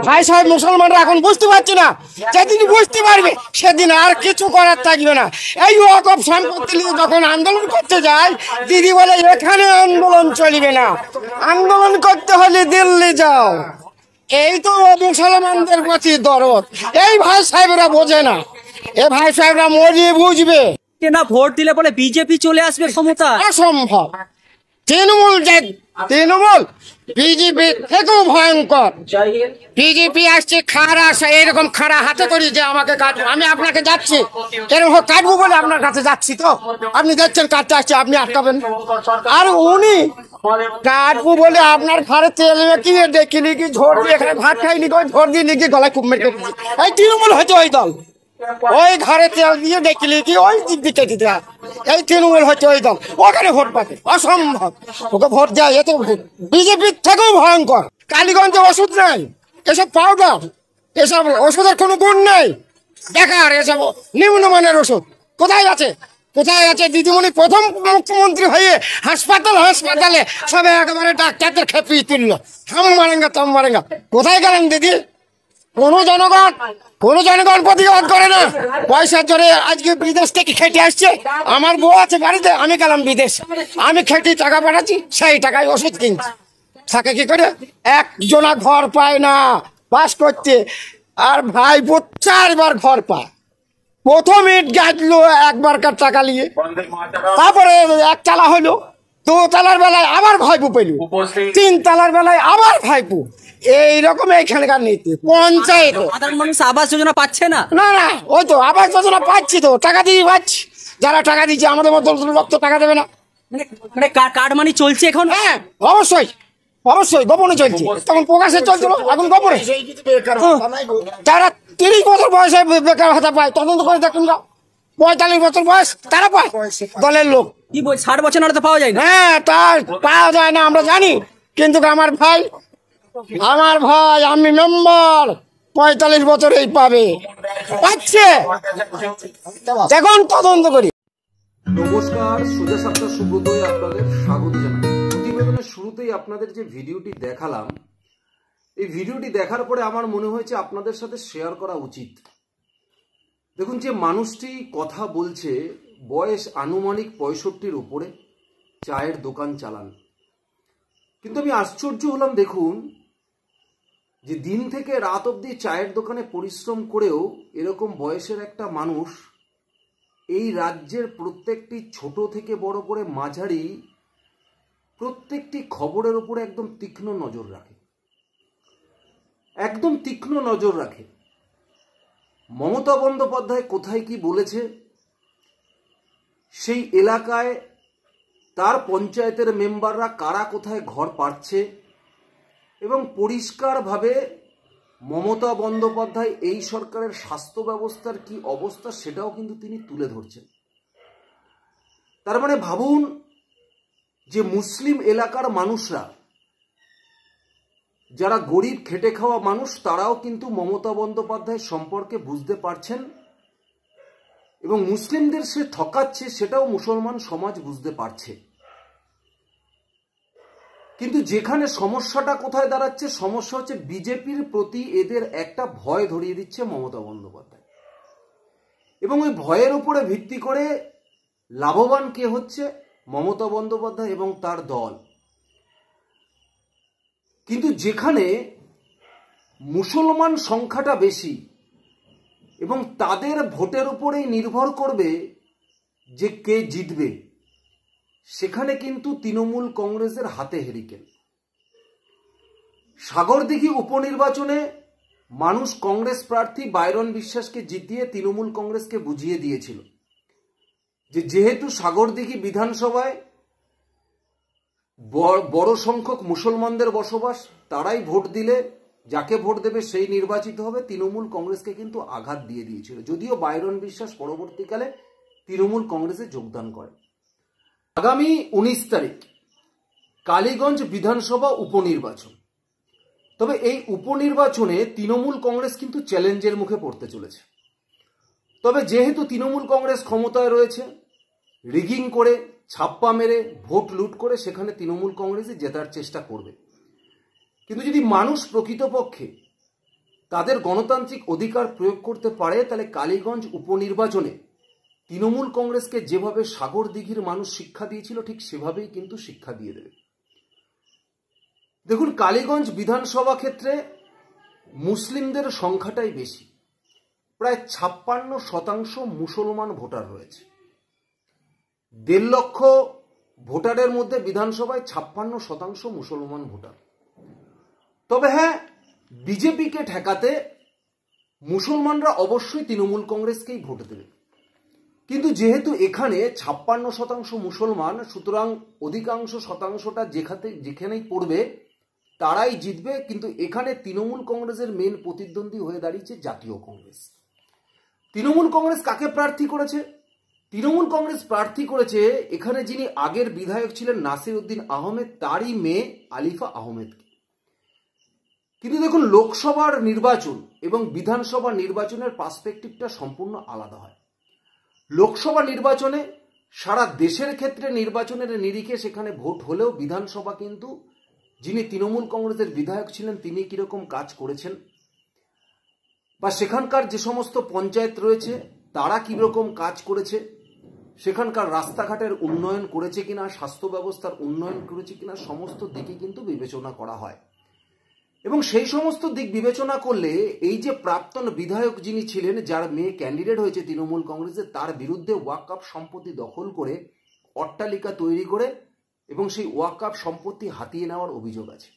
ভাই সাহেব মুসলমানরা এখন বুঝতে পারছি না, যেদিন বুঝতে পারবে সেদিন আর কিছু করার থাকবে না। এই ওয়াকফ সম্পত্তি নিয়ে যখন আন্দোলন করতে যায়, দিদি বলে এখানে আন্দোলন চলবে না, আন্দোলন করতে হলে দিল্লি যাও। এই তো মুসলমানদের প্রতি দরদ। এই ভাই সাহেবরা বোঝে না, এই ভাই সাহেবরা মরিয়ে বুঝবে না। ভোট দিলে বলে বিজেপি চলে আসবে ক্ষমতা, অসম্ভব। তৃণমূল বিজেপি থেকেও ভয়ঙ্কর। বিজেপি আসছে খাড়া, এরকম খাড়া হাতে করি যে আমাকে কাটবো, আমি আপনাকে যাচ্ছি এরকম কাটবো বলে আপনার কাছে যাচ্ছি, তো আপনি দেখছেন কাটতে আসছে, আপনি আটকাবেন। আর উনি কাটবো বলে আপনার ঘরে তেল মেকিয়ে দেখি নাকি ঝোর দিয়ে, এখানে ভাত খাইনি, ঝোর দিয়ে নাকি গলায় খুব মেরে। এই তৃণমূল হচ্ছে ওই দল, ওই ঘরে তেল দিয়ে দেখলি কি ওই দিকে দিতে। এই তৃণমূল হচ্ছে ওই দল, ওখানে ভোট পাবে, অসম্ভব। ওকে ভোট দেয় এত বিজেপির থেকেও ভয়ঙ্কর। কালীগঞ্জে ওষুধ নেই, এসব পাউডার, এসব ওষুধের কোনো গুণ নেই, বেকার এসব নিম্নমানের ওষুধ। কোথায় আছে, কোথায় আছে? দিদিমণি প্রথম মুখ্যমন্ত্রী হয়ে হাসপাতালে সবে একেবারে ডাক্তারদের খেপিয়ে তুললো, হাম মারেঙ্গা তাম মারেঙ্গা। কোথায় গেলেন দিদি? কোনো জনগণ প্রতিবাদ করে না। পয়সার জোরে আজকে বিদেশ থেকে খেটে আসছে। আমার বউ আছে বাড়িতে, আমি গেলাম বিদেশ, আমি খেটে টাকা পাঠাচ্ছি, সেই টাকায় ওষুধ কিনছি। থাকে কি করে? একজনা ঘর পায় না পাস করতে, আর ভাই 4বার ঘর পায়। প্রথম ইট গাছলো একবারকার টাকা নিয়ে, তারপরে 1 তালা হলো, 2 তালার বেলায় আবার ভাইপো পেল, 3 তালার বেলায় আবার ভাইপো। এইরকম এইখানকার নীতি। পঞ্চায়েত সাধারণ মানুষ আবাস যোজনা পাচ্ছে না। না, ওই তো আবাস যোজনা পাচ্ছি, তো টাকা দিয়ে পাচ্ছি। যারা টাকা দিচ্ছে আমাদের মতো লোক তো টাকা দেবে না। মানে কার্ড মানি চলছে এখন? হ্যাঁ, অবশ্যই গোপনে চলছে। তখন প্রকাশে চলছিল, এখন গোপনে। যারা 30 বছর বয়সে বেকার ভাতা পায়, তদন্ত করে দেখুন, 45 বছর বয়স তারা পায়, দলের লোক। কি বল, 60 বছর না তো পাওয়া যায় না? হ্যাঁ, তার পাওয়া যায় না আমরা জানি, কিন্তু আমার ভাই আমি মেম্বার, 45 বছরেই পাবে, পাচ্ছে। দেখুন তদন্ত করি। নমস্কার, সোজা সাপটা সুব্রতই আপনাদের স্বাগত জানাই। প্রতিবেদনের শুরুতেই আপনাদের যে ভিডিওটি দেখালাম, এই ভিডিওটি দেখার পরে আমার মনে হয়েছে আপনাদের সাথে শেয়ার করা উচিত। দেখুন, যে মানুষটি কথা বলছে, বয়স আনুমানিক 65-র উপরে, চায়ের দোকান চালান। কিন্তু আমি আশ্চর্য হলাম, দেখুন যে দিন থেকে রাত অবধি চায়ের দোকানে পরিশ্রম করেও এরকম বয়সের একটা মানুষ এই রাজ্যের প্রত্যেকটি ছোট থেকে বড় করে মাঝারি প্রত্যেকটি খবরের উপরে একদম তীক্ষ্ণ নজর রাখে। মমতা বন্দ্যোপাধ্যায় কোথায় কি বলেছে, সেই এলাকায় তার পঞ্চায়েতের মেম্বাররা কারা কোথায় ঘর পাচ্ছে, এবং পরিষ্কারভাবে মমতা বন্দ্যোপাধ্যায় এই সরকারের স্বাস্থ্য ব্যবস্থার কি অবস্থা সেটাও কিন্তু তিনি তুলে ধরছেন। তার মানে ভাবুন যে মুসলিম এলাকার মানুষরা, যারা গরিব খেটে খাওয়া মানুষ, তারাও কিন্তু মমতা বন্দ্যোপাধ্যায় সম্পর্কে বুঝতে পারছেন, এবং মুসলিমদের সে ঠকাচ্ছে সেটাও মুসলমান সমাজ বুঝতে পারছে। কিন্তু যেখানে সমস্যাটা কোথায় দাঁড়াচ্ছে, সমস্যা হচ্ছে বিজেপির প্রতি এদের একটা ভয় ধরিয়ে দিচ্ছে মমতা বন্দ্যোপাধ্যায়, এবং ওই ভয়ের উপরে ভিত্তি করে লাভবান কে হচ্ছে? মমতা বন্দ্যোপাধ্যায় এবং তার দল। কিন্তু যেখানে মুসলমান সংখ্যাটা বেশি এবং তাদের ভোটের উপরেই নির্ভর করবে যে কে জিতবে, সেখানে কিন্তু তৃণমূল কংগ্রেসের হাতে হেরিকেন। সাগরদিঘি উপনির্বাচনে মানুষ কংগ্রেস প্রার্থী বাইরন বিশ্বাসকে জিতিয়ে তৃণমূল কংগ্রেসকে বুঝিয়ে দিয়েছিল যে যেহেতু সাগরদিঘি বিধানসভায় বড় সংখ্যক মুসলমানদের বসবাস, তারাই ভোট দিলে যাকে ভোট দেবে সেই নির্বাচিত হবে। তৃণমূল কংগ্রেসকে কিন্তু আঘাত দিয়ে দিয়েছিল, যদিও বাইরন বিশ্বাস পরবর্তীকালে তৃণমূল কংগ্রেসে যোগদান করে। আগামী 19 তারিখ কালীগঞ্জ বিধানসভা উপনির্বাচন। তবে এই উপনির্বাচনে তৃণমূল কংগ্রেস কিন্তু চ্যালেঞ্জের মুখে পড়তে চলেছে। তবে যেহেতু তৃণমূল কংগ্রেস ক্ষমতায় রয়েছে, রিগিং করে, ছাপ্পা মেরে, ভোট লুট করে সেখানে তৃণমূল কংগ্রেসই জেতার চেষ্টা করবে। কিন্তু যদি মানুষ প্রকৃতপক্ষে তাদের গণতান্ত্রিক অধিকার প্রয়োগ করতে পারে, তাহলে কালীগঞ্জ উপনির্বাচনে তৃণমূল কংগ্রেসকে যেভাবে সাগর দিঘির মানুষ শিক্ষা দিয়েছিল ঠিক সেভাবেই কিন্তু শিক্ষা দিয়ে দেবে। দেখুন, কালীগঞ্জ বিধানসভা ক্ষেত্রে মুসলিমদের সংখ্যাটাই বেশি, প্রায় 56% মুসলমান ভোটার রয়েছে। 1.5 লক্ষ ভোটারের মধ্যে বিধানসভায় 56% মুসলমান ভোটার। তবে হ্যাঁ, বিজেপিকে ঠেকাতে মুসলমানরা অবশ্যই তৃণমূল কংগ্রেসকেই ভোট দেবে, কিন্তু যেহেতু এখানে 56% মুসলমান, সুতরাং অধিকাংশ শতাংশটা যেখানেই পড়বে তারাই জিতবে। কিন্তু এখানে তৃণমূল কংগ্রেসের মেন প্রতিদ্বন্দ্বী হয়ে দাঁড়িয়েছে জাতীয় কংগ্রেস। তৃণমূল কংগ্রেস কাকে প্রার্থী করেছে? তৃণমূল কংগ্রেস প্রার্থী করেছে এখানে যিনি আগের বিধায়ক ছিলেন নাসির উদ্দিন আহমেদ, তারই মেয়ে আলিফা আহমেদকে। কিন্তু দেখুন, লোকসভার নির্বাচন এবং বিধানসভা নির্বাচনের পার্সপেক্টিভটা সম্পূর্ণ আলাদা হয়। লোকসভা নির্বাচনে সারা দেশের ক্ষেত্রে নির্বাচনের নিরিখে সেখানে ভোট হলেও বিধানসভা কিন্তু যিনি তৃণমূল কংগ্রেসের বিধায়ক ছিলেন তিনি কিরকম কাজ করেছেন, বা সেখানকার যে সমস্ত পঞ্চায়েত রয়েছে তারা কিরকম কাজ করেছে, সেখানকার রাস্তাঘাটের উন্নয়ন করেছে কিনা, স্বাস্থ্য ব্যবস্থার উন্নয়ন করেছে কিনা, সমস্ত দিকে কিন্তু বিবেচনা করা হয়। এবং সেই সমস্ত দিক বিবেচনা করলে এই যে প্রাক্তন বিধায়ক যিনি ছিলেন, যার মেয়ে ক্যান্ডিডেট হয়েছে তৃণমূল কংগ্রেসে, তার বিরুদ্ধে ওয়াকফ সম্পত্তি দখল করে অট্টালিকা তৈরি করে এবং সেই ওয়াকফ সম্পত্তি হাতিয়ে নেওয়ার অভিযোগ আছে।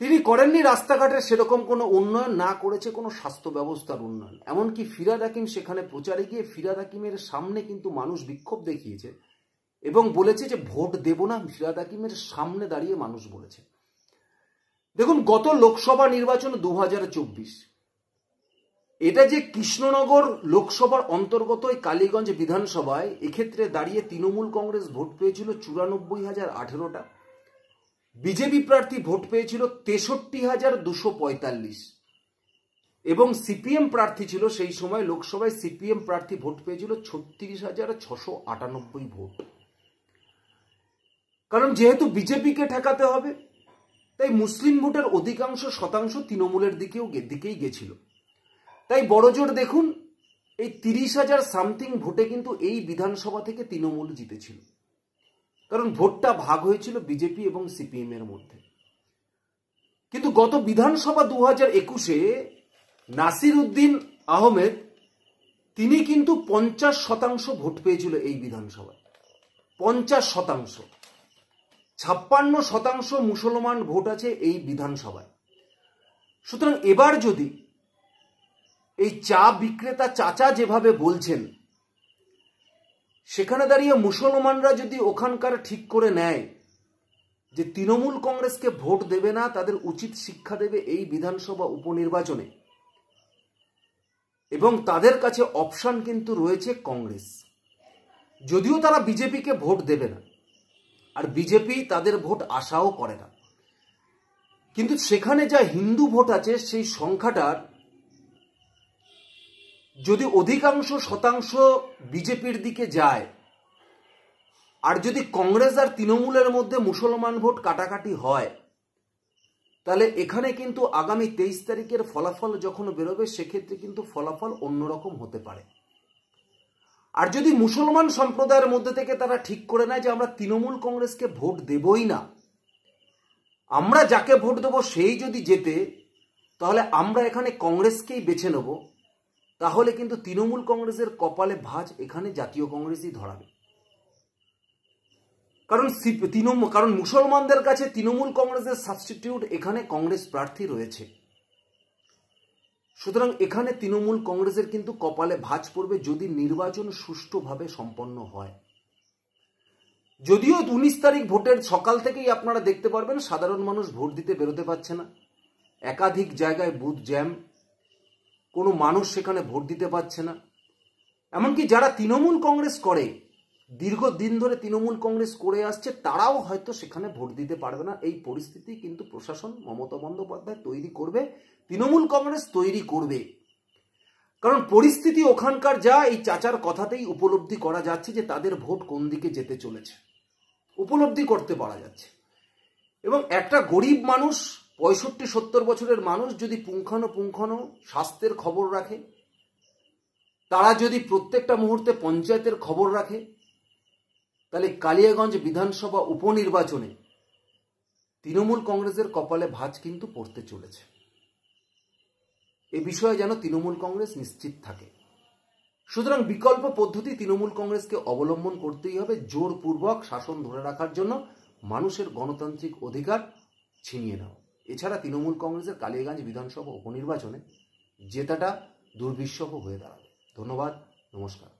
তিনি করেননি রাস্তাঘাটের সেরকম কোনো উন্নয়ন, না করেছে কোনো স্বাস্থ্য ব্যবস্থার উন্নয়ন। এমনকি ফিরহাদ হাকিম সেখানে প্রচারে গিয়ে ফিরহাদ হাকিমের সামনে কিন্তু মানুষ বিক্ষোভ দেখিয়েছে এবং বলেছে যে ভোট দেব না, ফিরহাদ হাকিমের সামনে দাঁড়িয়ে মানুষ বলেছে। দেখুন, গত লোকসভা নির্বাচন 2024, এটা যে কৃষ্ণনগর লোকসভার অন্তর্গত কালীগঞ্জ বিধানসভায়, এক্ষেত্রে দাঁড়িয়ে তৃণমূল কংগ্রেস ভোট পেয়েছিল 94,018টা, বিজেপি প্রার্থী ভোট পেয়েছিল 63,245 এবং সিপিএম প্রার্থী ছিল সেই সময় লোকসভায়, সিপিএম প্রার্থী ভোট পেয়েছিল 36,698 ভোট। কারণ যেহেতু বিজেপিকে ঠেকাতে হবে, তাই মুসলিম ভোটের অধিকাংশ শতাংশ তৃণমূলের দিকেই গেছিল। তাই বড়জোর দেখুন, এই 30,000 সামথিং ভোটে কিন্তু এই বিধানসভা থেকে তৃণমূল জিতেছিল, কারণ ভোটটা ভাগ হয়েছিল বিজেপি এবং সিপিএম এর মধ্যে। কিন্তু গত বিধানসভা 2021-এ নাসির উদ্দিন আহমেদ তিনি কিন্তু 50% ভোট পেয়েছিল এই বিধানসভায়, 50%। 56% মুসলমান ভোট আছে এই বিধানসভায়। সুতরাং এবার যদি এই চা বিক্রেতা চাচা যেভাবে বলছেন, সেখানে দাঁড়িয়ে মুসলমানরা যদি ওখানকার ঠিক করে নেয় যে তৃণমূল কংগ্রেসকে ভোট দেবে না, তাদের উচিত শিক্ষা দেবে এই বিধানসভা উপনির্বাচনে, এবং তাদের কাছে অপশন কিন্তু রয়েছে কংগ্রেস, যদিও তারা বিজেপিকে ভোট দেবে না, আর বিজেপি তাদের ভোট আশাও করে না, কিন্তু সেখানে যা হিন্দু ভোট আছে সেই সংখ্যাটার যদি অধিকাংশ শতাংশ বিজেপির দিকে যায়, আর যদি কংগ্রেস আর তৃণমূলের মধ্যে মুসলমান ভোট কাটাকাটি হয়, তাহলে এখানে কিন্তু আগামী 23 তারিখের ফলাফল যখন বেরোবে সেক্ষেত্রে কিন্তু ফলাফল অন্যরকম হতে পারে। আর যদি মুসলমান সম্প্রদায়ের মধ্যে থেকে তারা ঠিক করে নেয় যে আমরা তৃণমূল কংগ্রেসকে ভোট দেবই না, আমরা যাকে ভোট দেবো সেই যদি জেতে, তাহলে আমরা এখানে কংগ্রেসকেই বেছে নেব, তাহলে কিন্তু তৃণমূল কংগ্রেসের কপালে ভাঁজ এখানে জাতীয় কংগ্রেসই ধরাবে। কারণ মুসলমানদের কাছে তৃণমূল কংগ্রেসের সাবস্টিটিউট এখানে কংগ্রেস প্রার্থী রয়েছে। সুতরাং এখানে তৃণমূল কংগ্রেসের কিন্তু কপালে ভাঁজ পড়বে যদি নির্বাচন সুষ্ঠুভাবে সম্পন্ন হয়। যদিও 19 তারিখ ভোটের সকাল থেকেই আপনারা দেখতে পারবেন সাধারণ মানুষ ভোট দিতে বেরোতে পারছে না, একাধিক জায়গায় বুথ জ্যাম, কোনো মানুষ সেখানে ভোট দিতে পারছে না। এমনকি যারা তৃণমূল কংগ্রেস করে, দীর্ঘদিন ধরে তৃণমূল কংগ্রেস করে আসছে, তারাও হয়তো সেখানে ভোট দিতে পারবে না। এই পরিস্থিতি কিন্তু প্রশাসন মমতা বন্দ্যোপাধ্যায় তৈরি করবে, তৃণমূল কংগ্রেস তৈরি করবে। কারণ পরিস্থিতি ওখানকার যা, এই চাচার কথাতেই উপলব্ধি করা যাচ্ছে যে তাদের ভোট কোন দিকে যেতে চলেছে, উপলব্ধি করতে পারা যাচ্ছে। এবং একটা গরিব মানুষ 65-70 বছরের মানুষ যদি পুঙ্খানুপুঙ্খানু স্বাস্থ্যের খবর রাখে, তারা যদি প্রত্যেকটা মুহূর্তে পঞ্চায়েতের খবর রাখে, তাহলে কালিয়াগঞ্জ বিধানসভা উপনির্বাচনে তৃণমূল কংগ্রেসের কপালে ভাঁজ কিন্তু পড়তে চলেছে। এ বিষয়ে যেন তৃণমূল কংগ্রেস নিশ্চিত থাকে। সুতরাং বিকল্প পদ্ধতি তৃণমূল কংগ্রেসকে অবলম্বন করতেই হবে, জোরপূর্বক শাসন ধরে রাখার জন্য মানুষের গণতান্ত্রিক অধিকার ছিনিয়ে নেওয়া। এছাড়া তৃণমূল কংগ্রেসের কালিয়াগঞ্জ বিধানসভা উপনির্বাচনে জেতাটা দুর্বিষহ হয়ে দাঁড়াবে। ধন্যবাদ, নমস্কার।